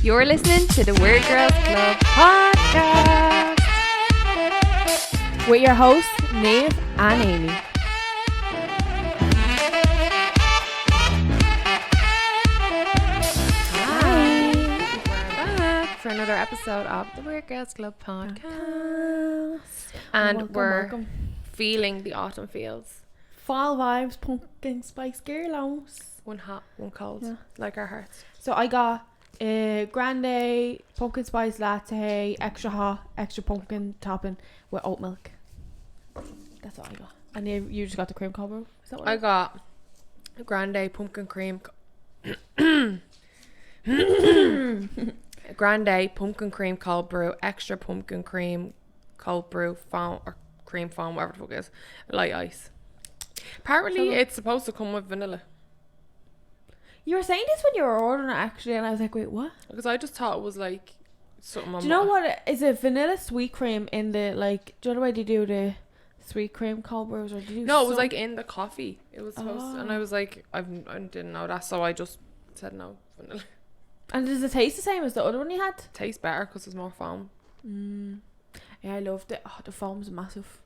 You're listening to the Weird Girls Club podcast with your hosts, Neve and Amy. Hi. We're back for another episode of the Weird Girls Club podcast. And welcome. Feeling the autumn feels. Fall vibes, pumpkin spice girls. One hot, one cold, like our hearts. So I got a grande pumpkin spice latte, extra hot, extra pumpkin topping with oat milk. That's what I got. And you just got the cream cold brew? Is that what I got a grande pumpkin cream. Grande pumpkin cream cold brew, extra pumpkin cream cold brew, foam or cream foam, whatever the fuck it is, light ice. Apparently, it's supposed to come with vanilla. You were saying this when you were ordering it actually, and I was like, wait, what? Because I just thought it was like something on. Do you know what? Is it vanilla sweet cream in the, like, do you know the way they do the sweet cream cold brews? Or do you No, it was like in the coffee. It was supposed to, and I was like, I didn't know that, so I just said no, vanilla. And does it taste the same as the other one you had? Tastes better because there's more foam. Yeah, I loved it. Oh, the foam's massive.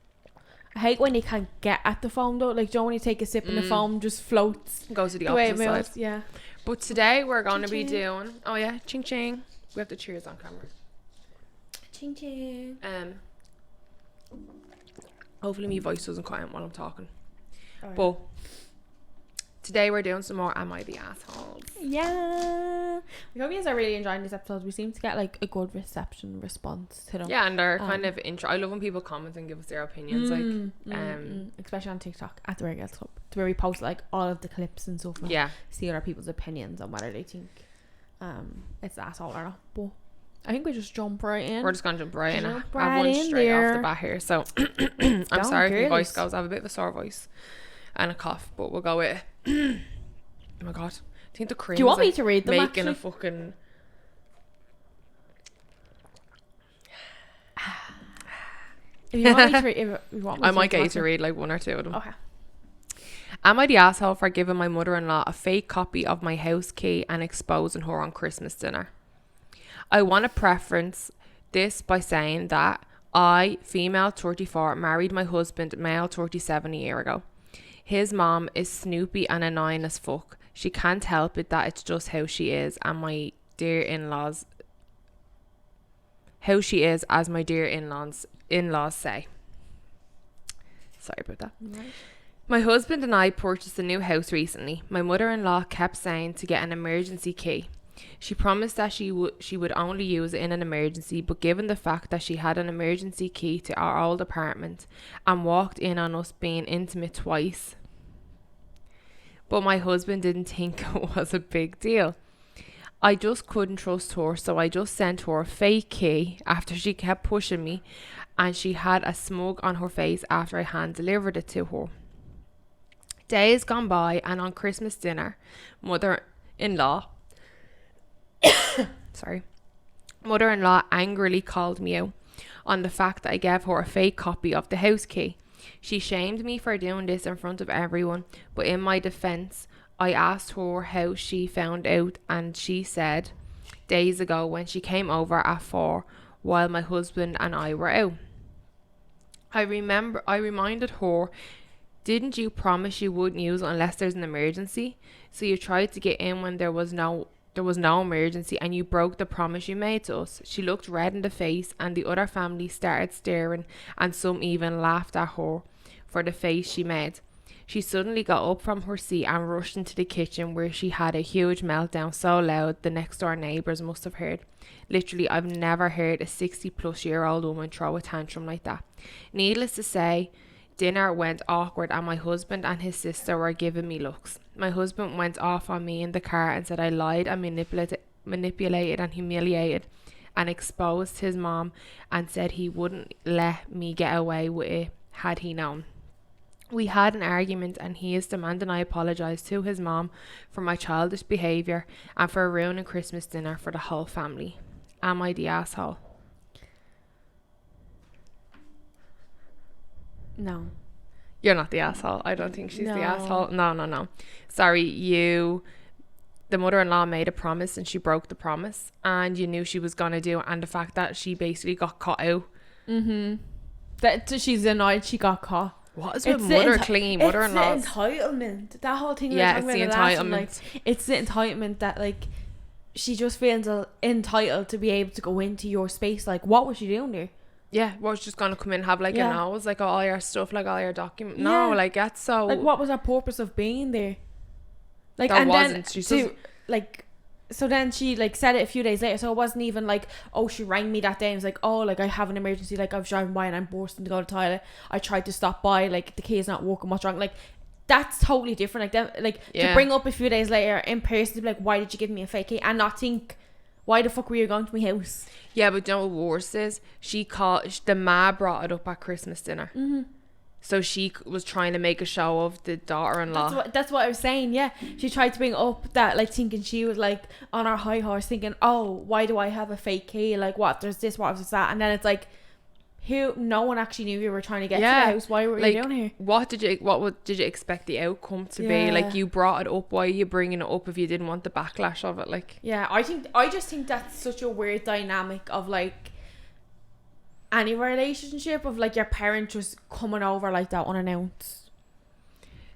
I hate when you can't get at the foam though. Like, don't when you take a sip and the foam just floats. Goes to the way opposite it side. moves, yeah. But today we're going to be Ching, doing, oh yeah, ching ching. We have to cheers on camera. Ching ching. Hopefully my voice doesn't cut out while I'm talking. Right. But today we're doing some more Am I the Assholes? Yeah. We hope you guys are really enjoying this episode. We seem to get like a good response to them. Yeah, and they're kind of I love when people comment and give us their opinions, especially on TikTok at the Weird Girls Club, where we post like all of the clips and stuff. And see other people's opinions on whether they think it's the asshole or not. But I think we just jump right in. We're just gonna jump right in. I have right one in straight there. off the bat here, so I'm sorry if my voice goes. I have a bit of a sore voice and a cough, but we'll go with oh my god, I think the cream. Do you want me to read them? Making actually? a fucking. If you want me to read, if you want me I to might read get you them, to read like one or two of them. Okay. Am I the asshole for giving my mother-in-law a fake copy of my house key and exposing her on Christmas dinner? I want to preference this by saying that I, female 34, married my husband, male 37, a year ago. His mom is snoopy and annoying as fuck. She can't help it that it's just how she is, and my dear in-laws... How she is, as my dear in-laws say. Sorry about that. Right. My husband and I purchased a new house recently. My mother-in-law kept saying to get an emergency key. She promised that she would only use it in an emergency, but given the fact that she had an emergency key to our old apartment and walked in on us being intimate twice, but my husband didn't think it was a big deal. I just couldn't trust her, so I just sent her a fake key after she kept pushing me, and she had a smug on her face after I hand delivered it to her. Days gone by, and on Christmas dinner, mother-in-law angrily called me out on the fact that I gave her a fake copy of the house key. She shamed me for doing this in front of everyone, but in my defense, I asked her how she found out, and she said days ago when she came over at 4 while my husband and I were out. I reminded her, didn't you promise you wouldn't use it unless there's an emergency? So you tried to get in when there was no emergency, and you broke the promise you made to us. She looked red in the face, and the other family started staring, and some even laughed at her for the face she made. She suddenly got up from her seat and rushed into the kitchen, where she had a huge meltdown so loud the next door neighbours must have heard. Literally, I've never heard a 60-plus-year-old woman throw a tantrum like that. Needless to say, dinner went awkward, and my husband and his sister were giving me looks. My husband went off on me in the car and said I lied and manipulated and humiliated and exposed his mom, and said he wouldn't let me get away with it had he known. We had an argument, and he is demanding I apologise to his mom for my childish behaviour and for ruining Christmas dinner for the whole family. Am I the asshole? No. You're not the asshole. I don't think she's the No. asshole. No. Sorry, you the mother-in-law made a promise and she broke the promise, and you knew she was gonna do it, and the fact that she basically got caught out. That she's annoyed she got caught. What is with mother-in-law? It's the entitlement. That whole thing. Yeah, it's the entitlement. Like, it's the entitlement that like she just feels entitled to be able to go into your space. Like, what was she doing there? Yeah, was just gonna come in and have like a nose, like all your stuff, like all your documents. No, like that's so. Like, what was her purpose of being there? Like, that and wasn't. Then to, like, so then she like said it a few days later. So it wasn't even like, oh, she rang me that day and was like, oh, like I have an emergency. Like I was driving by and I'm bursting to go to the toilet. I tried to stop by. Like the key's not working. What's wrong? Like, that's totally different. Like them, like to bring up a few days later in person to be like, why did you give me a fake key? And not think, why the fuck were you going to my house? Yeah, but you know what worse is? The ma brought it up at Christmas dinner. So she was trying to make a show of the daughter-in-law. That's what I was saying, yeah. She tried to bring up that, like, thinking she was, like, on her high horse, thinking, oh, why do I have a fake key? Like, what? There's this, what was that? And then it's like, no one actually knew you were trying to get to the house. Why were you down here? What did you expect the outcome to be? Like, you brought it up. Why are you bringing it up if you didn't want the backlash of it? Like, yeah, I just think that's such a weird dynamic of, like, any relationship of like your parents just coming over like that unannounced.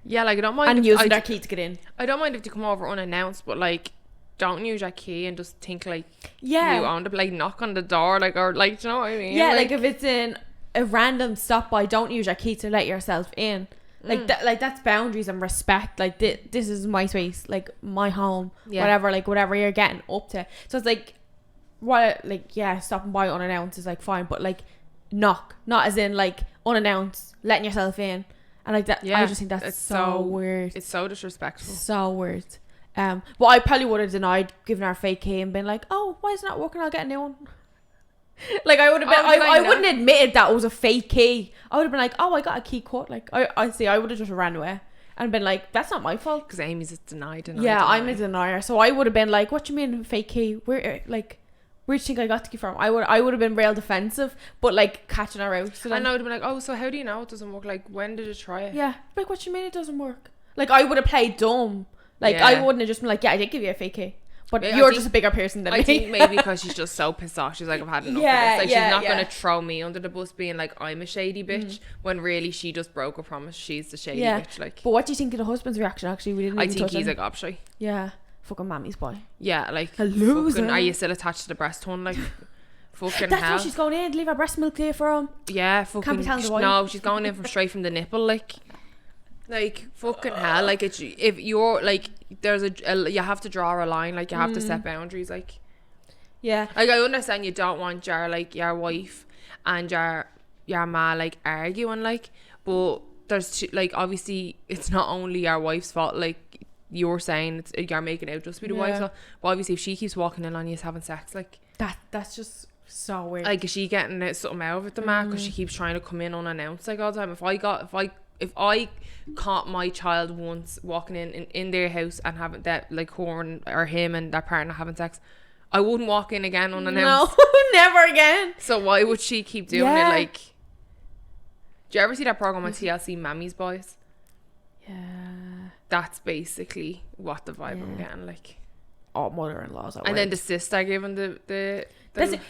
Yeah, like I don't mind and using their key to get in. I don't mind if they come over unannounced, but like don't use your key and just think like you own it. Like knock on the door, like, or like, do you know what I mean? Yeah, like if it's in a random stop by, don't use your key to let yourself in. Like like that's boundaries and respect. Like this is my space, like my home, whatever you're getting up to. So it's like, stopping by unannounced is like fine, but like knock, not as in like unannounced, letting yourself in, and like that. I just think that's so weird. It's so disrespectful. So weird. But I probably would have denied giving her a fake key and been like, oh, why is it not working? I'll get a new one. Like I would have been, I wouldn't have admitted that it was a fake key. I would have been like, oh, I got a key cut. Like I would have just ran away and been like, that's not my fault. Because Amy's a denied. I'm a denier. So I would have been like, what do you mean fake key? Where do you think I got the key from? I would have been real defensive, but like catching her out. So then, and I would have been like, oh, so how do you know it doesn't work? Like, when did you try it? Yeah, like, what do you mean it doesn't work? Like, I would have played dumb. Like, I wouldn't have just been like, yeah, I did give you a fake key. But you're just a bigger person than me. I think maybe because she's just so pissed off. She's like, I've had enough of this. Like, she's not going to throw me under the bus being like, I'm a shady bitch, when really she just broke a promise. She's the shady bitch. Like, but what do you think of the husband's reaction? Actually, we didn't. I think he's a gobshite. Yeah, fucking mammy's boy. Yeah, like, a loser. Fucking, are you still attached to the breast one? Like, fucking that's hell. why she's going in to leave her breast milk there for him. Yeah, fucking. Can't be telling the wife. No, she's going in from straight from the nipple. Like fucking hell. Like, it's, if you're like, there's you have to draw a line. Like, you have to set boundaries. Like, yeah, like I understand you don't want your wife and your ma like arguing, like, but there's like, obviously it's not only your wife's fault. Like you're saying, you're making out just be the wife's fault, but obviously if she keeps walking in on you having sex, like that's just so weird. Like, is she getting something out of it, the man, because she keeps trying to come in unannounced like all the time? If I caught my child once walking in their house and having that, like, her or him and their partner having sex, I wouldn't walk in again unannounced. No, never again. So why would she keep doing it? Like, do you ever see that program on TLC, Mammy's Boys? Yeah. That's basically what the vibe I'm getting, like. Oh, mother-in-laws. And then the sister giving the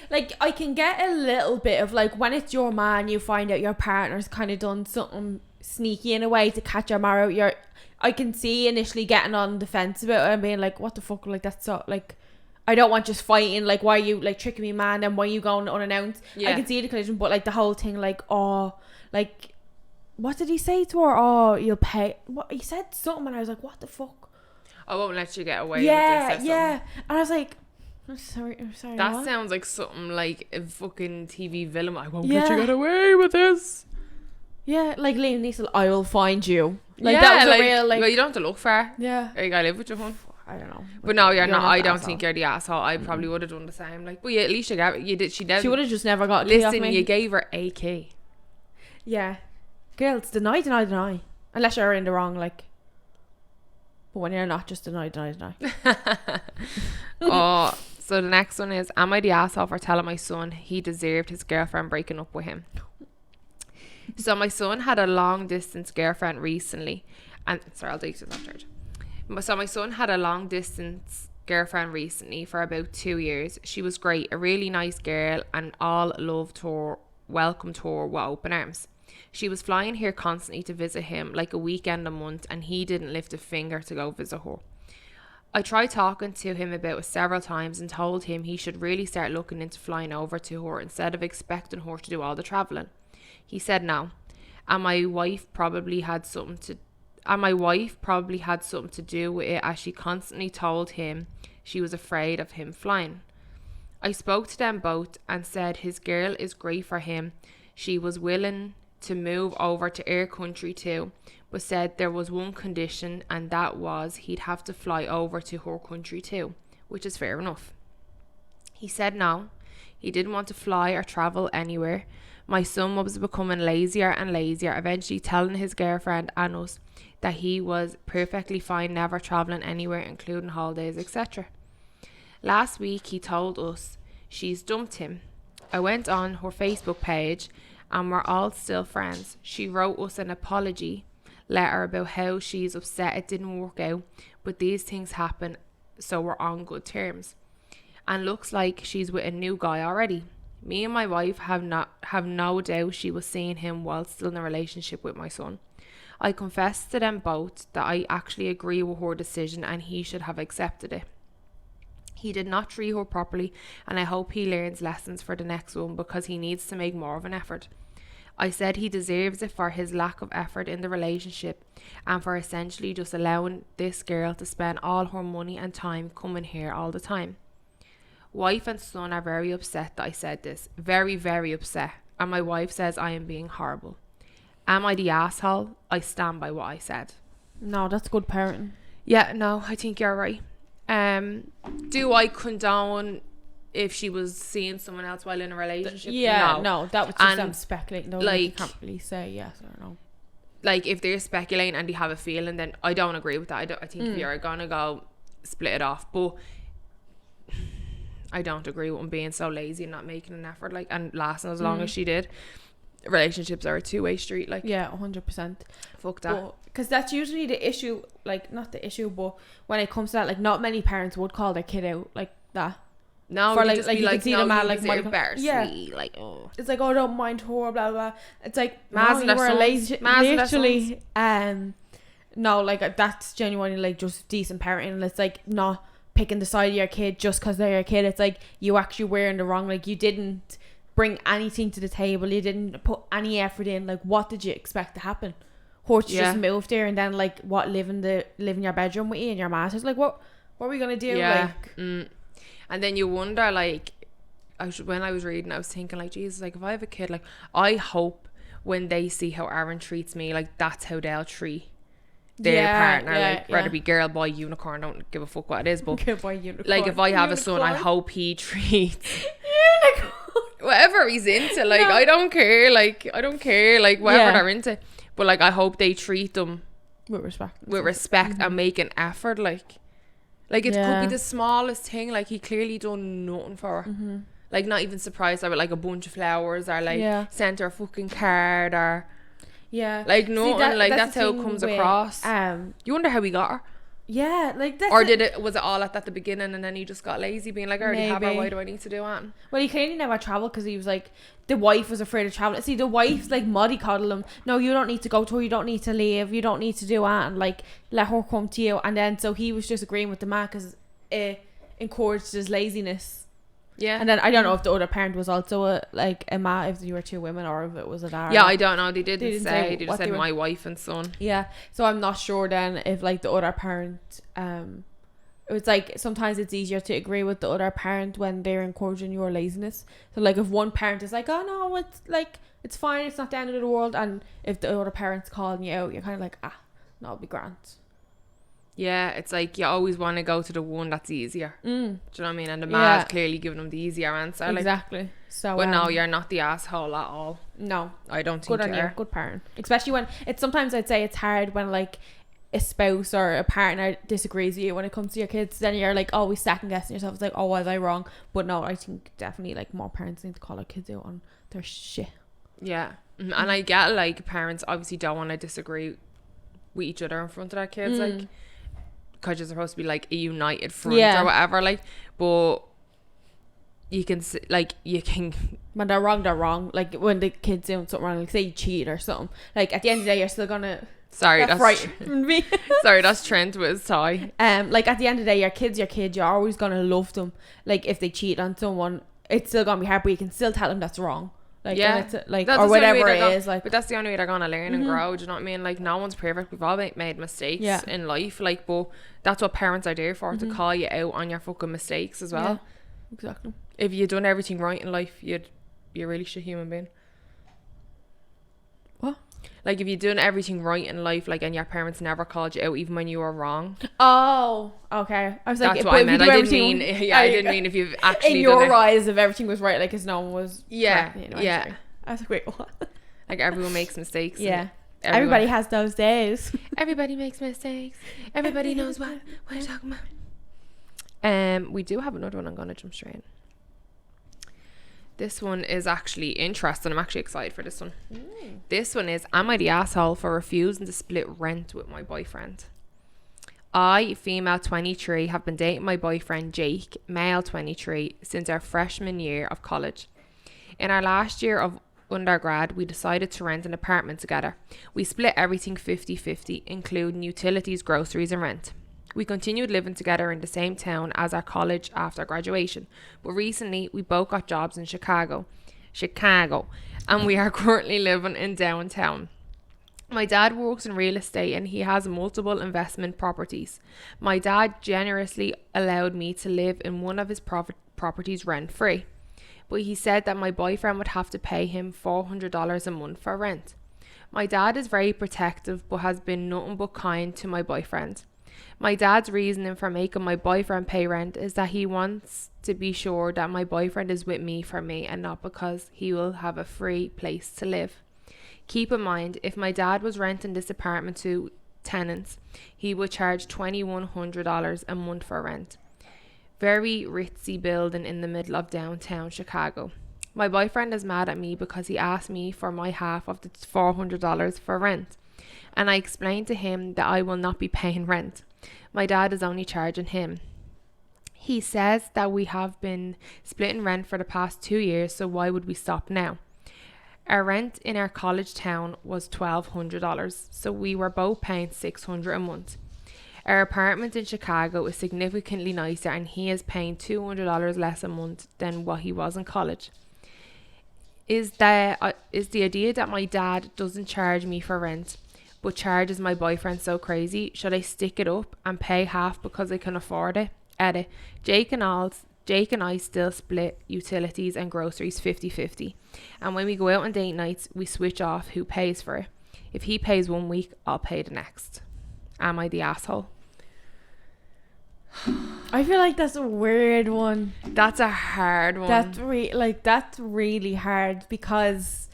like, I can get a little bit of, like, when it's your man, you find out your partner's kind of done something sneaky in a way to catch your marrow. I can see initially getting on the fence about it and being like, what the fuck, like, that's so, like, I don't want just fighting, like, why are you, like, tricking me, man, and why are you going unannounced? I can see the collision, but, like, the whole thing, like, oh, like, what did he say to her? Oh, you'll pay. What, he said something and I was like, what the fuck? I won't let you get away with this. Yeah. And I was like, I'm sorry. That what? Sounds like something like a fucking TV villain. I won't let you get away with this. Yeah, like Liam Neeson, I will find you. Like, that was, like, a real, like, well, you don't have to look far. Yeah. Or you gotta live with your phone. I don't know. But no, you're not. I don't think you're the asshole. I probably would have done the same. Like, but yeah, at least you did. She would have just never got. Listen, you gave her a key. Yeah, girls, deny. Unless you're in the wrong, like. But when you're not, just deny. Oh, so the next one is: am I the asshole for telling my son he deserved his girlfriend breaking up with him? So my son had a long distance girlfriend recently, and sorry, I'll do this afterwards. So my son had a long distance girlfriend recently for about 2 years. She was great, a really nice girl, and all loved her, welcomed her with open arms. She was flying here constantly to visit him, like a weekend a month, and he didn't lift a finger to go visit her. I tried talking to him about it several times and told him he should really start looking into flying over to her instead of expecting her to do all the travelling. He said no, and my wife probably had something to do with it, as she constantly told him she was afraid of him flying. I spoke to them both and said his girl is great for him. She was willing to move over to our country too, but said there was one condition, and that was he'd have to fly over to her country too, which is fair enough. He said no, he didn't want to fly or travel anywhere. My son was becoming lazier and lazier, eventually telling his girlfriend and us that he was perfectly fine never travelling anywhere, including holidays, etc. Last week he told us she's dumped him. I went on her Facebook page and we're all still friends. She wrote us an apology letter about how she's upset it didn't work out, but these things happen, so we're on good terms. And looks like she's with a new guy already. Me and my wife have no doubt she was seeing him while still in a relationship with my son. I confessed to them both that I actually agree with her decision and he should have accepted it. He did not treat her properly, and I hope he learns lessons for the next one because he needs to make more of an effort. I said he deserves it for his lack of effort in the relationship and for essentially just allowing this girl to spend all her money and time coming here all the time. Wife and son are very upset that I said this. Very, very upset. And my wife says I am being horrible. Am I the asshole? I stand by what I said. No, that's good parenting. Yeah, no, I think you're right. Do I condone if she was seeing someone else while in a relationship? No, that was just them speculating. No, like, you can't really say yes or no. Like, if they're speculating and they have a feeling, then I don't agree with that. I think if you're gonna go split it off, but I don't agree with them being so lazy and not making an effort, like, and lasting as long as she did. Relationships are a two-way street, like. Yeah, 100%. Fuck that. Because that's usually the issue, like, not the issue, but when it comes to that, like, not many parents would call their kid out like that. No, for like you can see them at, like, yeah, like, oh, it's like, oh, don't mind her, blah blah. It's like, no, you were lazy, literally. No, like, that's genuinely, like, just decent parenting. And it's like not picking the side of your kid just because they're your kid. It's like you actually were in the wrong. Like, you didn't bring anything to the table. You didn't put any effort in. Like, what did you expect to happen? Horse just moved there and then, like, what, live in your bedroom with you and your master's? Like, what are we gonna do? Yeah. Like, and then you wonder, like, when I was reading, I was thinking, like, Jesus, like, if I have a kid, like, I hope when they see how Aaron treats me, like, that's how they'll treat their partner, like, whether it be girl, boy, unicorn, don't give a fuck what it is, but girl, boy, unicorn, like, if I have a son, I hope he treats whatever he's into, like, I don't care, like, whatever they're into, but, like, I hope they treat them with respect and make an effort, like it could be the smallest thing, like, he clearly done nothing for her, like, not even surprised her with, like, a bunch of flowers, or, like, sent her a fucking card, or like, no, like, that's how it comes across. You wonder how he got her. Yeah, like, that's, or was it all at the beginning and then he just got lazy, being like, I already have her, why do I need to do it? Well, he clearly never travelled because he was like, the wife was afraid of travelling. See, the wife's like mollycoddle him. No, you don't need to go to her, you don't need to leave, you don't need to do that, and like, let her come to you. And then so he was just agreeing with the man because it encouraged his laziness. Yeah. And then I don't know if the other parent was also a ma, if you were two women, or if it was a dad. Yeah, I don't know. They didn't say. They just said my wife and son. Yeah. So I'm not sure then if, like, the other parent, it's like sometimes it's easier to agree with the other parent when they're encouraging your laziness. So, like, if one parent is like, oh no, it's like, it's fine, it's not the end of the world, and if the other parent's calling you out, you're kind of like, no, it'll be grand. Yeah, it's like you always want to go to the one that's easier. Do you know what I mean? And the man's clearly giving them the easier answer. Exactly. Like, so, but no, you're not the asshole at all. No, I don't think good on you. Good parent. Especially when it's sometimes I'd say it's hard when, like, a spouse or a partner disagrees with you when it comes to your kids. Then you're like always second guessing yourself. It's like, oh, was I wrong? But no, I think definitely, like, more parents need to call their kids out on their shit. Yeah, and I get, like, parents obviously don't want to disagree with each other in front of their kids, like. because you're supposed to be like a united front or whatever, like, but you can when they're wrong, like when the kid's doing something wrong, like say you cheat or something, like at the end of the day you're still gonna that's frightened me. Sorry, that's Trent with his tie. Like at the end of the day, your kid's your kid, you're always gonna love them. Like if they cheat on someone, it's still gonna be hard, but you can still tell them that's wrong. Like, it's, like, or whatever it is, like, but that's the only way they're gonna learn and grow. Do you know what I mean? Like, no one's perfect. We've all made mistakes in life, like, but that's what parents are there for, to call you out on your fucking mistakes as well. Exactly. If you'd done everything right in life, you'd be a really shit human being. What? Like, if you'd done everything right in life, like, and your parents never called you out even when you were wrong. Oh, okay. I was like, that's what I meant. I didn't mean if you've actually in your eyes, if everything was right, like, because no one was. Yeah. I was like, wait, what? Like, everyone makes mistakes. Yeah. Everybody has those days. Everybody makes mistakes. Everybody knows what you're talking about. We do have another one. I'm gonna jump straight in. This one is actually interesting. I'm actually excited for this one. This one is, am I the asshole for refusing to split rent with my boyfriend? I, female 23, have been dating my boyfriend Jake, male 23, since our freshman year of college. In our last year of undergrad, we decided to rent an apartment together. We split everything 50-50, including utilities, groceries and rent. We continued living together in the same town as our college after graduation, but recently we both got jobs in Chicago, and we are currently living in downtown. My dad works in real estate and he has multiple investment properties. My dad generously allowed me to live in one of his properties rent-free, but he said that my boyfriend would have to pay him $400 a month for rent. My dad is very protective but has been nothing but kind to my boyfriend. My dad's reasoning for making my boyfriend pay rent is that he wants to be sure that my boyfriend is with me for me and not because he will have a free place to live. Keep in mind, if my dad was renting this apartment to tenants, he would charge $2,100 a month for rent. Very ritzy building in the middle of downtown Chicago. My boyfriend is mad at me because he asked me for my half of the $400 for rent, and I explained to him that I will not be paying rent. My dad is only charging him. He says that we have been splitting rent for the past 2 years, so why would we stop now? Our rent in our college town was $1,200, so we were both paying $600 a month. Our apartment in Chicago is significantly nicer and he is paying $200 less a month than what he was in college. Is the idea that my dad doesn't charge me for rent but charges my boyfriend so crazy? Should I stick it up and pay half because I can afford it? Edit. Jake and I still split utilities and groceries 50-50. And when we go out on date nights, we switch off who pays for it. If he pays 1 week, I'll pay the next. Am I the asshole? I feel like that's a weird one. That's a hard one. That's really hard because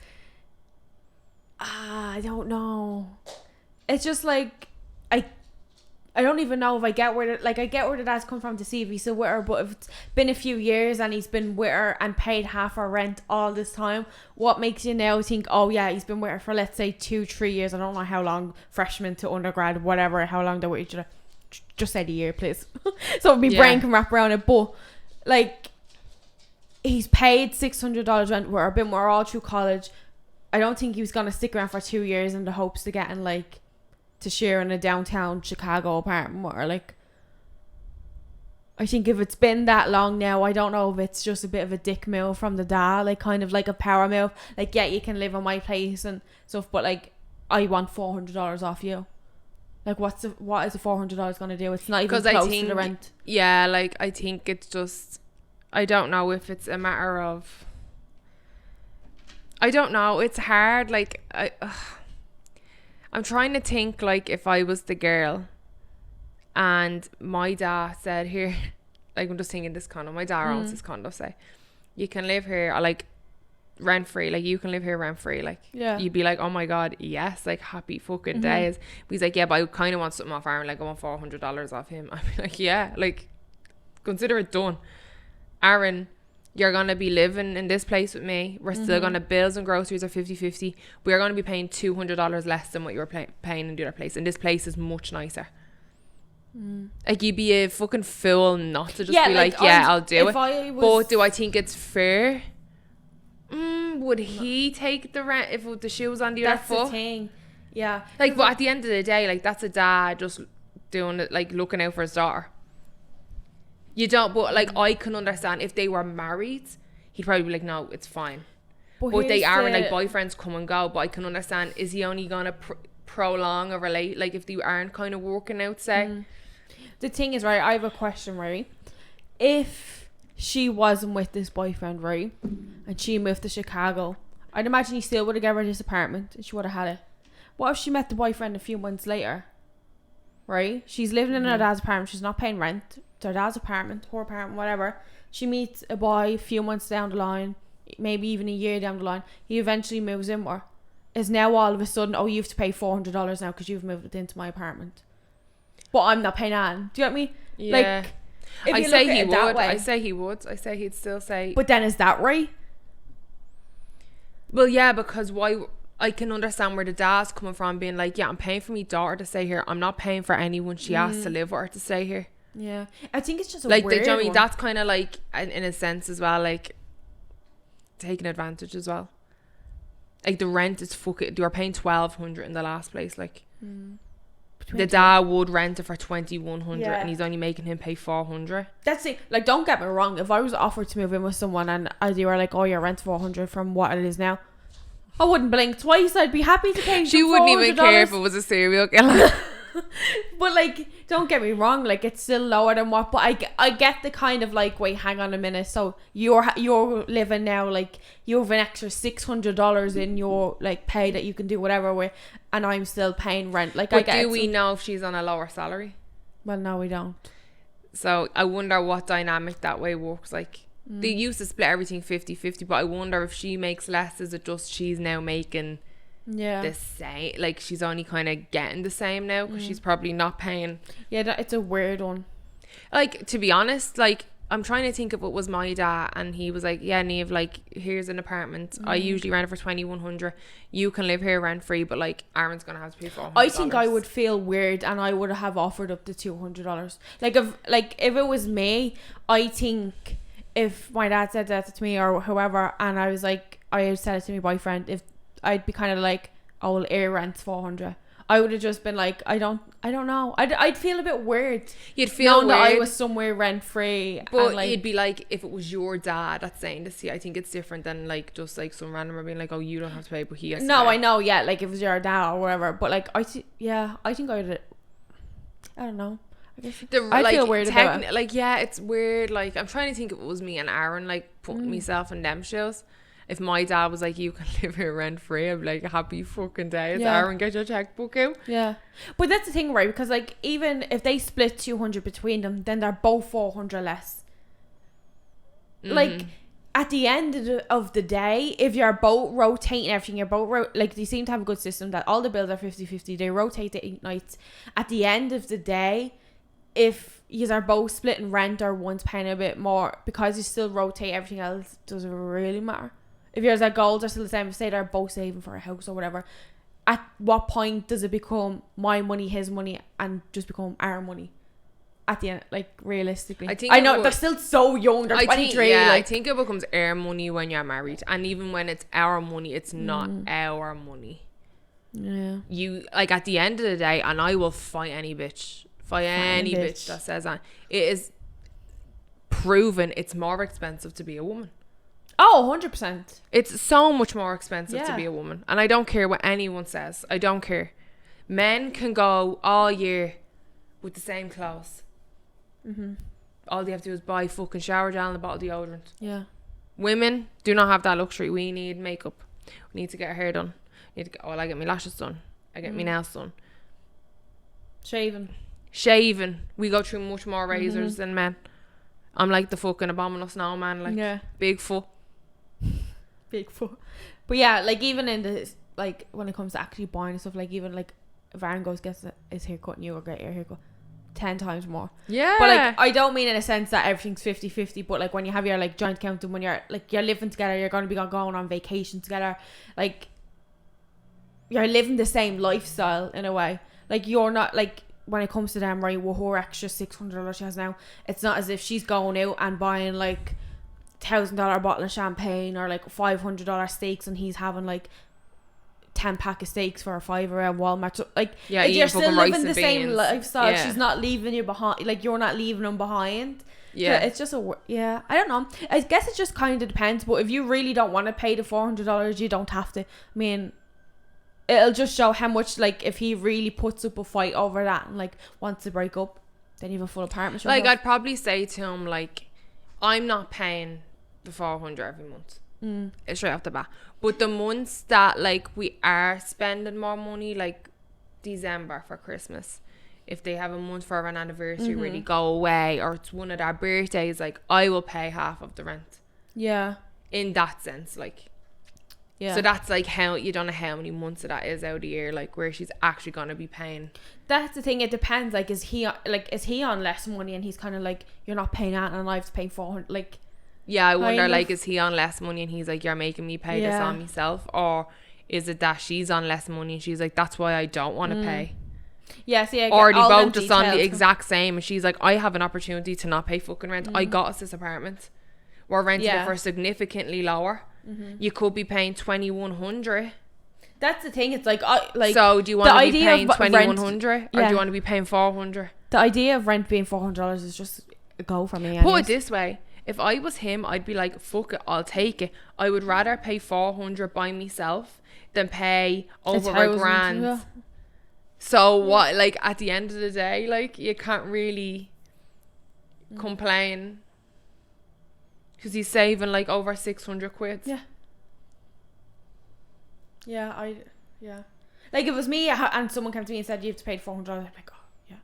I don't know. It's just like I don't even know if I get where the dad's come from to see if he's still with her, but if it's been a few years and he's been with her and paid half her rent all this time, what makes you now think, oh yeah, he's been with her for let's say 2-3 years, I don't know how long, freshman to undergrad, whatever, how long they were with each other. Just say the year, please. So my brain can wrap around it, but like he's paid $600 rent with her, been with her all through college. I don't think he was gonna stick around for 2 years in the hopes to getting like to share in a downtown Chicago apartment with her. Like, I think if it's been that long now, I don't know if it's just a bit of a dick move from the dad, like kind of like a power move. Like, yeah, you can live on my place and stuff, but like I want $400 off you. Like, what is the $400 gonna do? It's not even close to the rent. Yeah, like I think it's just, I don't know if it's a matter of, I don't know. It's hard. Like I'm trying to think, like, if I was the girl and my dad said, here, like, I'm just thinking this condo, my dad owns this condo, say, you can live here, or like, rent free, like, you can live here rent free, like, yeah, you'd be like, oh my god, yes, like, happy fucking days. But he's like, yeah, but I kind of want something off Aaron, like, I want $400 off him. I'd be like, yeah, like, consider it done. Aaron, you're going to be living in this place with me. We're still going to, bills and groceries are 50-50. We're going to be paying $200 less than what you were paying in the other place. And this place is much nicer. Like, you'd be a fucking fool not to just be like, yeah, I'll do it. But do I think it's fair? Would he take the rent if the shoe was on the other foot? That's the thing. Yeah. Like, but at the end of the day, like, that's a dad just doing it, like, looking out for his daughter. You don't, but, like, I can understand if they were married, he'd probably be like, no, it's fine. But they aren't, like, boyfriends come and go. But I can understand, is he only going to prolong a relate, like, if they aren't kind of working out, say? The thing is, right, I have a question, right? If she wasn't with this boyfriend, right, and she moved to Chicago, I'd imagine he still would have given her this apartment and she would have had it. What if she met the boyfriend a few months later, right? She's living in her dad's apartment. She's not paying rent. It's her dad's apartment, her apartment, whatever. She meets a boy a few months down the line, maybe even a year down the line. He eventually moves in with her. Is now all of a sudden, oh, you have to pay $400 now because you've moved into my apartment. But I'm not paying on. Do you know what I mean? Yeah. Like, I say he would. I say he would. I say he'd still say. But then is that right? Well, yeah, because why? I can understand where the dad's coming from, being like, yeah, I'm paying for my daughter to stay here. I'm not paying for anyone she has to live with her to stay here. Yeah. I think it's just a like, weird you know what I mean? one. That's kind of like, in a sense as well, like, taking advantage as well. Like, the rent is fucking, they were paying $1,200 in the last place. Like, the dad would rent it for $2,100 and he's only making him pay $400. That's it. Like, don't get me wrong. If I was offered to move in with someone and they were like, oh, your rent's $400 from what it is now, I wouldn't blink twice. I'd be happy to pay. She wouldn't even care if it was a serial killer. But, like, don't get me wrong, like, it's still lower than what, but I get the kind of like, wait, hang on a minute, so you're living now, like, you have an extra $600 in your, like, pay that you can do whatever with, and I'm still paying rent. Like, but I get do we know if she's on a lower salary? Well, no, we don't. So I wonder what dynamic that way works. Like, they used to split everything 50-50, but I wonder if she makes less, is it just she's now making the same, like, she's only kind of getting the same now because she's probably not paying. Yeah, it's a weird one. Like, to be honest, like, I'm trying to think of what was my dad, and he was like, yeah, Niamh, like, here's an apartment. I usually rent it for $2,100. You can live here rent free, but, like, Aaron's gonna have to pay $400. I think I would feel weird, and I would have offered up to $200. Like, if it was me, I think if my dad said that to me or whoever, and I was like, I said it to my boyfriend, if I'd be kind of like, oh, well, air rent's $400. I would have just been like, I don't know. I'd feel a bit weird. You'd feel weird. That I was somewhere rent free. But like, it'd be like if it was your dad that's saying this. I think it's different than like just like some randomer being like, oh, you don't have to pay, but he has to pay. I know. Yeah, like if it was your dad or whatever. But like, I think I would. I don't know. I guess I feel weird about it. Like, yeah, it's weird. Like, I'm trying to think if it was me and Aaron, like, putting myself in them shows. If my dad was like, you can live here rent free, I'd be like, happy fucking days. Yeah. Aaron, get your checkbook out. Yeah. But that's the thing, right? Because like, even if they split $200 between them, then they're both $400 less. Like, at the end of the day, if you're both rotating everything, you're both like, they seem to have a good system that all the bills are 50-50. They rotate the 8 nights. At the end of the day, if you are both splitting rent or one's paying a bit more, because you still rotate everything else, doesn't really matter. If yours are goals are still the same, say they're both saving for a house or whatever, at what point does it become my money, his money, and just become our money? At the end, like, realistically, I know they're still so young. They're 23. I think it becomes our money when you're married, and even when it's our money, it's not our money. Yeah. You, like, at the end of the day, and I will fight any bitch that says that. It is proven it's more expensive to be a woman. Oh, 100%. It's so much more expensive to be a woman. And I don't care what anyone says. I don't care. Men can go all year with the same clothes. All they have to do is buy fucking shower gel and a bottle of deodorant. Yeah. Women do not have that luxury. We need makeup. We need to get our hair done. I get my lashes done. I get my nails done. Shaving. We go through much more razors than men. I'm like the fucking abominable snowman. Like, big foot. But yeah, like, even in the, like, when it comes to actually buying stuff, like, even like if Aaron goes gets his haircut and you go get your haircut, 10 times more. Yeah. But like, I don't mean in a sense that everything's 50-50, but like when you have your like joint account and when you're living together, you're going to be going on vacation together, like, you're living the same lifestyle in a way. Like, you're not, like, when it comes to them, right, with her extra $600 she has now, it's not as if she's going out and buying like $1,000 bottle of champagne or like $500 steaks, and he's having like 10 pack of steaks for a $5 at Walmart. So, like, you're still living the same lifestyle. She's not leaving you behind. Like, you're not leaving them behind. Yeah, so it's just I don't know. I guess it just kind of depends. But if you really don't want to pay the $400, you don't have to. I mean, it'll just show how much, like, if he really puts up a fight over that and like wants to break up, then you have a full apartment. Like, I'd probably say to him, like, I'm not paying the $400 every month. It's straight off the bat. But the months that like we are spending more money, like December for Christmas, if they have a month for an anniversary where they go away, or it's one of their birthdays, like, I will pay half of the rent. Yeah. In that sense, like. Yeah. So that's like how, you don't know how many months of that is out of the year, like, where she's actually gonna be paying. That's the thing. It depends. Like, is he on less money and he's kind of like, you're not paying that and I've paying 400, like. Yeah, I wonder, like, is he on less money and he's like, you're making me pay this on myself? Or is it that she's on less money and she's like, that's why I don't want to pay? Yeah, see, or they both just on the exact same, and she's like, I have an opportunity to not pay fucking rent. I got us this apartment. We're renting it for significantly lower. You could be paying $2,100. That's the thing. It's like, so do you want to be paying $2,100 or do you want to be paying $400? The idea of rent being $400 is just a go for me. Put it this way. If I was him, I'd be like, fuck it, I'll take it. I would rather pay $400 by myself than pay over $1,000. Yeah. So what, like, at the end of the day, like, you can't really complain because he's saving like over 600 quid. Yeah, like, if it was me and someone came to me and said you have to pay $400, I'd be like, oh yeah,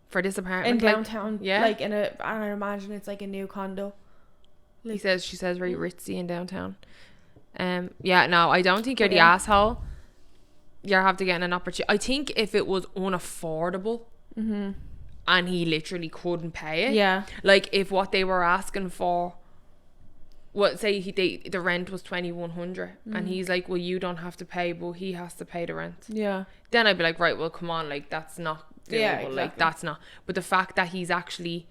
for this apartment in downtown, like and I imagine it's like a new condo. Like, she says very ritzy in downtown. No, I don't think you're the asshole. You're have to get an opportunity. I think if it was unaffordable and he literally couldn't pay it, like, if what they were asking for, say the rent was $2,100 and he's like, well, you don't have to pay, but he has to pay the rent, then I'd be like, right, well, come on, like, that's not doable. Exactly. Like, that's not. But the fact that he's actually,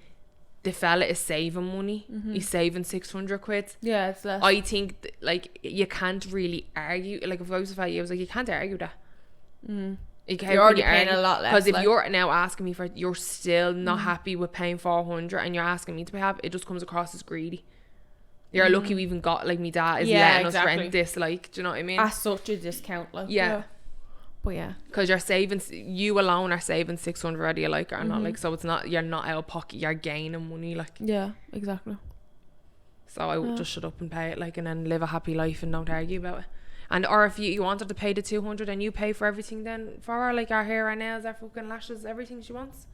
the fella is saving money, he's saving 600 quid, it's less. I think like, you can't really argue. Like, if I was a fella, I was like, you can't argue that. You're already paying a lot less. Because if you're now asking me for, you're still not happy with paying $400 and you're asking me to pay half, it just comes across as greedy. You're lucky we even got, like, me dad is letting us rent this, like, do you know what I mean? At such a discount, like. But because you're saving, you alone are saving 600 whether you like it or not, like, so it's not, you're not out of pocket, you're gaining money, like. Yeah, exactly. So I would just shut up and pay it, like, and then live a happy life and don't argue about it. And or if you wanted to pay the $200 and you pay for everything then for her, like our hair, our nails, our fucking lashes, everything she wants.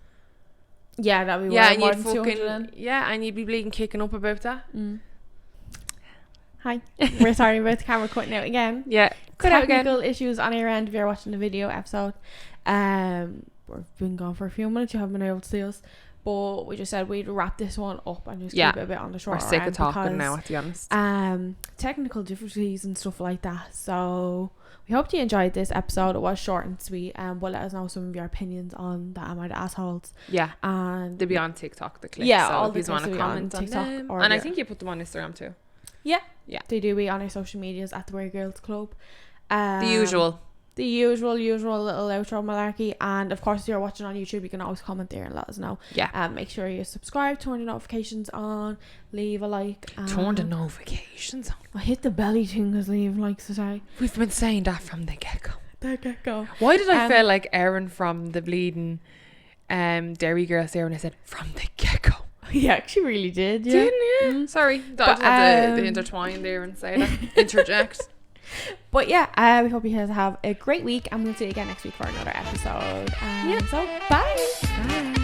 Yeah, that'd be and more you'd than fucking, $200. Yeah, and you'd be bleeding kicking up about that. Hi, we're sorry about the camera cutting out again. Yeah, technical issues on your end if you're watching the video episode. We've been gone for a few minutes, you haven't been able to see us, but we just said we'd wrap this one up and just keep it a bit on the short end. We're sick of talking now, to be honest. Technical difficulties and stuff like that. So we hope you enjoyed this episode. It was short and sweet, but let us know some of your opinions on the Am I the Assholes. And they'll be on TikTok, the clips. So all if you want to comment on TikTok, them. And I think you put them on Instagram too. Yeah, they do be on our social medias at the Weird Girls Club. The usual little outro malarkey. And of course, if you're watching on YouTube, you can always comment there and let us know. Make sure you subscribe, turn the notifications on, leave a like, turn the notifications on. I hit the belly thing as Liam likes to say. We've been saying that from the get-go. Why did I feel like Erin from the bleeding Dairy Girls there when I said from the get-go? Yeah, actually really did. Didn't you? Sorry, I just had to intertwine there and say that. Interject. But yeah, we hope you guys have a great week and we'll see you again next week for another episode. So bye.